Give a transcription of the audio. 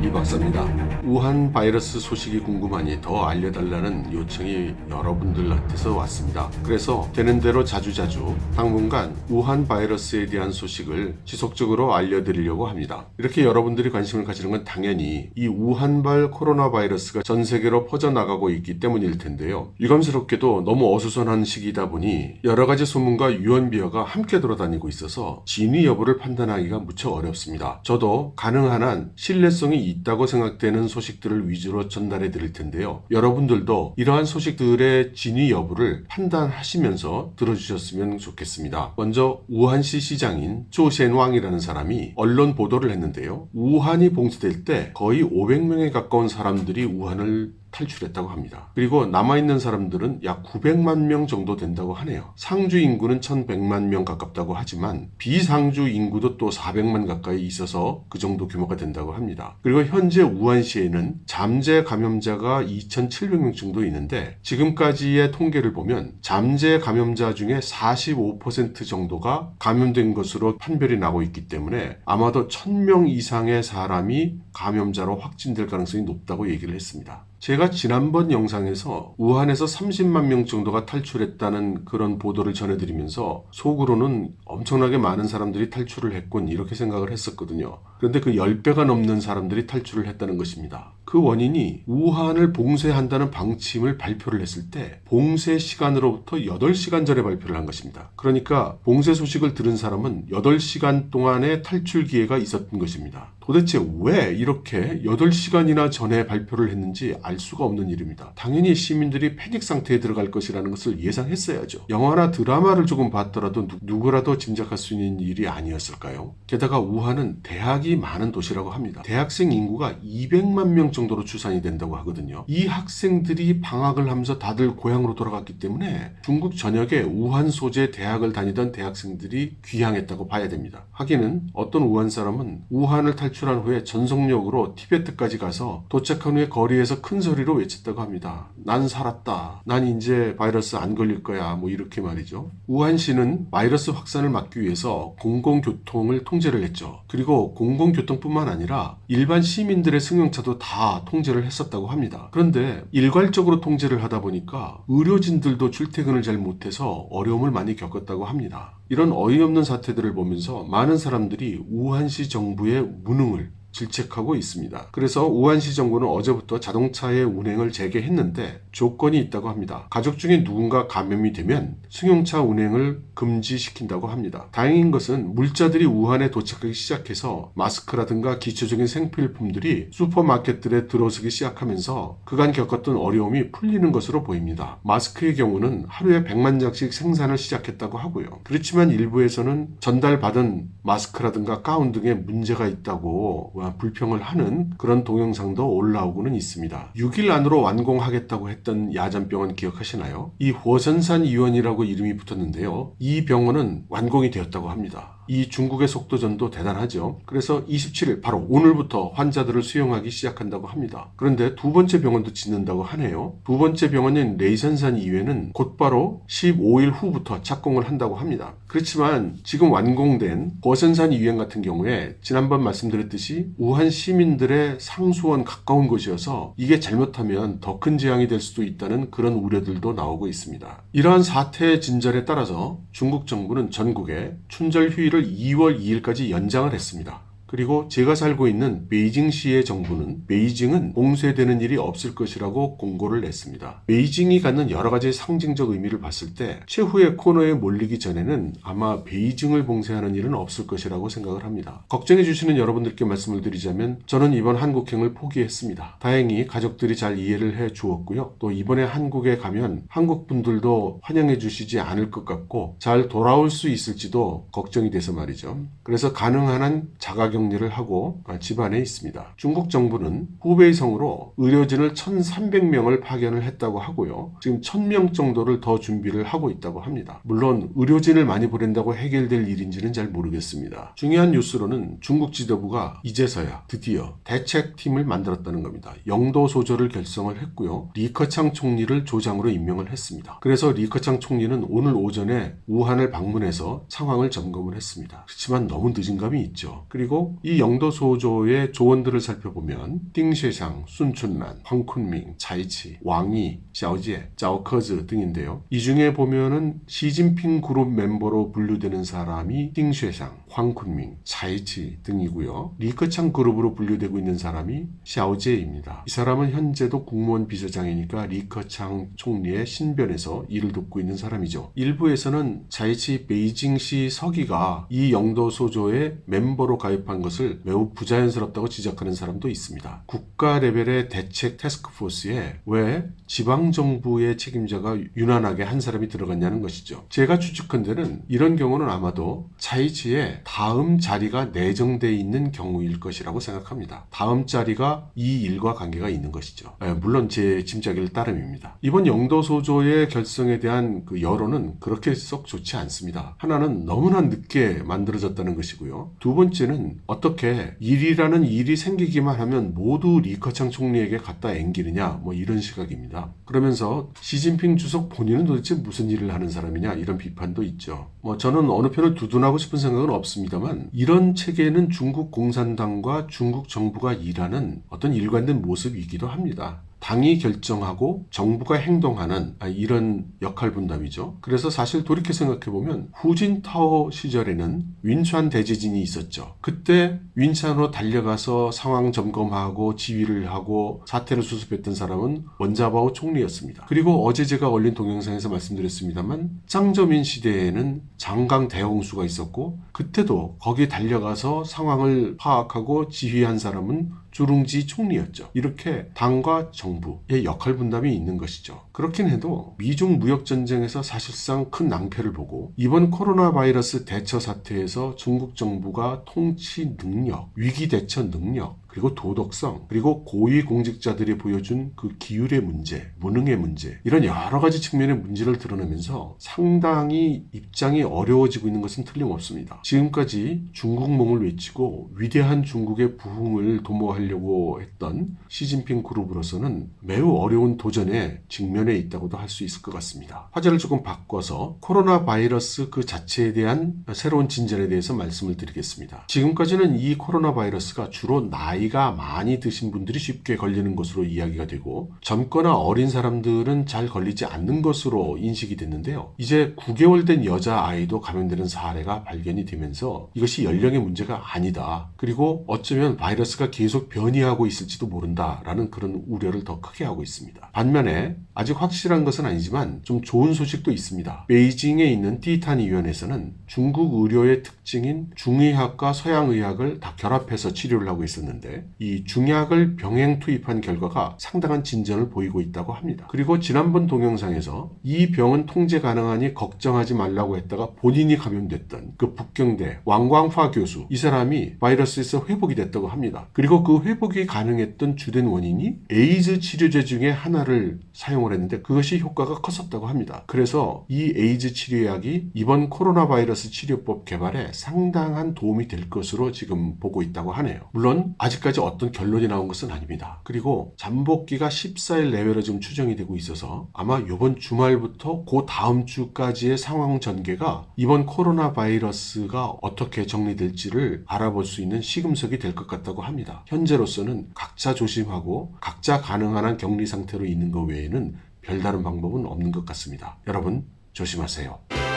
이 박사입니다. 우한 바이러스 소식이 궁금하니 더 알려달라는 요청이 여러분들한테서 왔습니다. 그래서 되는 대로 자주자주 당분간 우한 바이러스에 대한 소식을 지속적으로 알려드리려고 합니다. 이렇게 여러분들이 관심을 가지는 건 당연히 이 우한발 코로나 바이러스가 전 세계로 퍼져나가고 있기 때문일 텐데요. 유감스럽게도 너무 어수선한 시기이다 보니 여러 가지 소문과 유언비어가 함께 돌아다니고 있어서 진위 여부를 판단하기가 무척 어렵습니다. 저도 가능한 한 신뢰성이 있다고 생각되는 소식들을 위주로 전달해 드릴 텐데요. 여러분들도 이러한 소식들의 진위 여부를 판단하시면서 들어주셨으면 좋겠습니다. 먼저 우한시 시장인 조센왕이라는 사람이 언론 보도를 했는데요. 우한이 봉쇄될 때 거의 500명에 가까운 사람들이 우한을 탈출했다고 합니다. 그리고 남아있는 사람들은 약 900만 명 정도 된다고 하네요. 상주 인구는 1100만 명 가깝다고 하지만 비상주 인구도 또 400만 가까이 있어서 그 정도 규모가 된다고 합니다. 그리고 현재 우한시에는 잠재 감염자가 2700명 정도 있는데 지금까지의 통계를 보면 잠재 감염자 중에 45% 정도가 감염된 것으로 판별이 나고 있기 때문에 아마도 1000명 이상의 사람이 감염자로 확진될 가능성이 높다고 얘기를 했습니다. 제가 지난번 영상에서 우한에서 30만 명 정도가 탈출했다는 그런 보도를 전해드리면서 속으로는 엄청나게 많은 사람들이 탈출을 했군 이렇게 생각을 했었거든요. 그런데 그 10배가 넘는 사람들이 탈출을 했다는 것입니다. 그 원인이 우한을 봉쇄한다는 방침을 발표를 했을 때 봉쇄 시간으로부터 8시간 전에 발표를 한 것입니다. 그러니까 봉쇄 소식을 들은 사람은 8시간 동안의 탈출 기회가 있었던 것입니다. 도대체 왜 이렇게 8시간이나 전에 발표를 했는지 알 수가 없는 일입니다. 당연히 시민들이 패닉 상태에 들어갈 것이라는 것을 예상했어야죠. 영화나 드라마를 조금 봤더라도 누구라도 짐작할 수 있는 일이 아니었을까요? 게다가 우한은 대학이 많은 도시라고 합니다. 대학생 인구가 200만 명 정도로 추산이 된다고 하거든요. 이 학생들이 방학을 하면서 다들 고향으로 돌아갔기 때문에 중국 전역에 우한 소재 대학을 다니던 대학생들이 귀향했다고 봐야 됩니다. 하기는 어떤 우한 사람은 우한을 탈출한 후에 전속력으로 티베트까지 가서 도착한 후에 거리에서 큰 소리로 외쳤다고 합니다. 난 살았다. 난 이제 바이러스 안 걸릴 거야. 뭐 이렇게 말이죠. 우한시는 바이러스 확산을 막기 위해서 공공교통을 통제를 했죠. 그리고 공공교통뿐만 아니라 일반 시민들의 승용차도 다 통제를 했었다고 합니다. 그런데 일괄적으로 통제를 하다 보니까 의료진들도 출퇴근을 잘 못해서 어려움을 많이 겪었다고 합니다. 이런 어이없는 사태들을 보면서 많은 사람들이 우한시 정부의 무능을 질책하고 있습니다. 그래서 우한시 정부는 어제부터 자동차의 운행을 재개했는데 조건이 있다고 합니다. 가족 중에 누군가 감염이 되면 승용차 운행을 금지시킨다고 합니다. 다행인 것은 물자들이 우한에 도착하기 시작해서 마스크라든가 기초적인 생필품들이 슈퍼마켓들에 들어서기 시작하면서 그간 겪었던 어려움이 풀리는 것으로 보입니다. 마스크의 경우는 하루에 100만 장씩 생산을 시작했다고 하고요. 그렇지만 일부에서는 전달받은 마스크라든가 가운 등에 문제가 있다고 불평을 하는 그런 동영상도 올라오고는 있습니다. 6일 안으로 완공하겠다고 했던 야전병원 기억하시나요? 이 호선산 의원이라고 이름이 붙었는데요. 이 병원은 완공이 되었다고 합니다. 이 중국의 속도전도 대단하죠. 그래서 27일 바로 오늘부터 환자들을 수용하기 시작한다고 합니다. 그런데 두 번째 병원도 짓는다고 하네요. 두 번째 병원인 레이선산 이외는 곧바로 15일 후부터 착공을 한다고 합니다. 그렇지만 지금 완공된 거선산 이외 같은 경우에 지난번 말씀드렸듯이 우한 시민들의 상수원 가까운 곳이어서 이게 잘못하면 더 큰 재앙이 될 수도 있다는 그런 우려들도 나오고 있습니다. 이러한 사태의 진전에 따라서 중국 정부는 전국에 춘절 휴일을 2월 2일까지 연장을 했습니다. 그리고 제가 살고 있는 베이징시의 정부는 베이징은 봉쇄되는 일이 없을 것이라고 공고를 냈습니다. 베이징이 갖는 여러 가지 상징적 의미를 봤을 때 최후의 코너에 몰리기 전에는 아마 베이징을 봉쇄하는 일은 없을 것이라고 생각을 합니다. 걱정해 주시는 여러분들께 말씀을 드리자면 저는 이번 한국행을 포기했습니다. 다행히 가족들이 잘 이해를 해 주었고요. 또 이번에 한국에 가면 한국 분들도 환영해 주시지 않을 것 같고 잘 돌아올 수 있을지도 걱정이 돼서 말이죠. 그래서 가능한 한 자가격리 자가격리를 하고 집안에 있습니다. 중국 정부는 후베이성으로 의료진을 1,300명을 파견을 했다고 하고요. 지금 1,000명 정도를 더 준비를 하고 있다고 합니다. 물론 의료진을 많이 보낸다고 해결될 일인지는 잘 모르겠습니다. 중요한 뉴스로는 중국 지도부가 이제서야 드디어 대책팀을 만들었다는 겁니다. 영도 소조를 결성을 했고요. 리커창 총리를 조장으로 임명을 했습니다. 그래서 리커창 총리는 오늘 오전에 우한을 방문해서 상황을 점검을 했습니다. 그렇지만 너무 늦은 감이 있죠. 그리고 이 영도 소조의 조원들을 살펴보면 띵쉐샹, 순춘란, 황쿤밍, 차이치, 왕이, 샤오지에, 짜오커즈 등인데요. 이 중에 보면은 시진핑 그룹 멤버로 분류되는 사람이 띵쉐샹, 황쿤밍, 차이치 등이고요. 리커창 그룹으로 분류되고 있는 사람이 샤오지에입니다. 이 사람은 현재도 국무원 비서장이니까 리커창 총리의 신변에서 일을 돕고 있는 사람이죠. 일부에서는 차이치 베이징시 서기가 이 영도 소조의 멤버로 가입한 것을 매우 부자연스럽다고 지적하는 사람도 있습니다. 국가 레벨의 대책 태스크포스에 왜 지방정부의 책임자가 유난하게 한 사람이 들어갔냐는 것이죠. 제가 추측한데는 이런 경우는 아마도 차이치의 다음 자리가 내정되어 있는 경우일 것이라고 생각합니다. 다음 자리가 이 일과 관계가 있는 것이죠. 물론 제 짐작일 따름입니다. 이번 영도 소조의 결성에 대한 그 여론은 그렇게 썩 좋지 않습니다. 하나는 너무나 늦게 만들어졌다는 것이고요. 두 번째는 어떻게 일이라는 일이 생기기만 하면 모두 리커창 총리에게 갖다 앵기느냐 뭐 이런 시각입니다. 그러면서 시진핑 주석 본인은 도대체 무슨 일을 하는 사람이냐 이런 비판도 있죠. 저는 어느 편을 두둔하고 싶은 생각은 없습니다만 이런 체계는 중국 공산당과 중국 정부가 일하는 어떤 일관된 모습이기도 합니다. 당이 결정하고 정부가 행동하는 이런 역할 분담이죠. 그래서 사실 돌이켜 생각해보면 후진타오 시절에는 윈촨 대지진이 있었죠. 그때 윈촨으로 달려가서 상황 점검하고 지휘를 하고 사태를 수습했던 사람은 원자바오 총리였습니다. 그리고 어제 제가 올린 동영상에서 말씀드렸습니다만 짱저민 시대에는 장강 대홍수가 있었고 그때도 거기에 달려가서 상황을 파악하고 지휘한 사람은 주룽지 총리였죠. 이렇게 당과 정부의 역할 분담이 있는 것이죠. 그렇긴 해도 미중 무역전쟁에서 사실상 큰 낭패를 보고 이번 코로나 바이러스 대처 사태에서 중국 정부가 통치 능력, 위기 대처 능력, 그리고 도덕성, 그리고 고위 공직자들이 보여준 그 기율의 문제, 무능의 문제 이런 여러 가지 측면의 문제를 드러내면서 상당히 입장이 어려워지고 있는 것은 틀림없습니다. 지금까지 중국몽을 외치고 위대한 중국의 부흥을 도모하려고 했던 시진핑 그룹으로서는 매우 어려운 도전에 직면해 있다고도 할 수 있을 것 같습니다. 화제를 조금 바꿔서 코로나 바이러스 그 자체에 대한 새로운 진전에 대해서 말씀을 드리겠습니다. 지금까지는 이 코로나 바이러스가 주로 나이가 많이 드신 분들이 쉽게 걸리는 것으로 이야기가 되고 젊거나 어린 사람들은 잘 걸리지 않는 것으로 인식이 됐는데요. 이제 9개월 된 여자아이도 감염되는 사례가 발견이 되면서 이것이 연령의 문제가 아니다. 그리고 어쩌면 바이러스가 계속 변이하고 있을지도 모른다라는 그런 우려를 더 크게 하고 있습니다. 반면에 아직 확실한 것은 아니지만 좀 좋은 소식도 있습니다. 베이징에 있는 띠타니 위원회에서는 중국 의료의 특징인 중의학과 서양의학을 다 결합해서 치료를 하고 있었는데 이 중약을 병행 투입한 결과가 상당한 진전을 보이고 있다고 합니다. 그리고 지난번 동영상에서 이 병은 통제 가능하니 걱정하지 말라고 했다가 본인이 감염됐던 그 북경대 왕광화 교수 이 사람이 바이러스에서 회복이 됐다고 합니다. 그리고 그 회복이 가능했던 주된 원인이 에이즈 치료제 중에 하나를 사용을 했는데 그것이 효과가 컸었다고 합니다. 그래서 이 에이즈 치료약이 이번 코로나 바이러스 치료법 개발에 상당한 도움이 될 것으로 지금 보고 있다고 하네요. 물론 아직까지 어떤 결론이 나온 것은 아닙니다. 그리고 잠복기가 14일 내외로 지금 추정이 되고 있어서 아마 이번 주말부터 그 다음 주까지의 상황 전개가 이번 코로나 바이러스가 어떻게 정리될지를 알아볼 수 있는 시금석이 될 것 같다고 합니다. 현재로서는 각자 조심하고 각자 가능한 한 격리 상태로 있는 것 외에는 별다른 방법은 없는 것 같습니다. 여러분 조심하세요.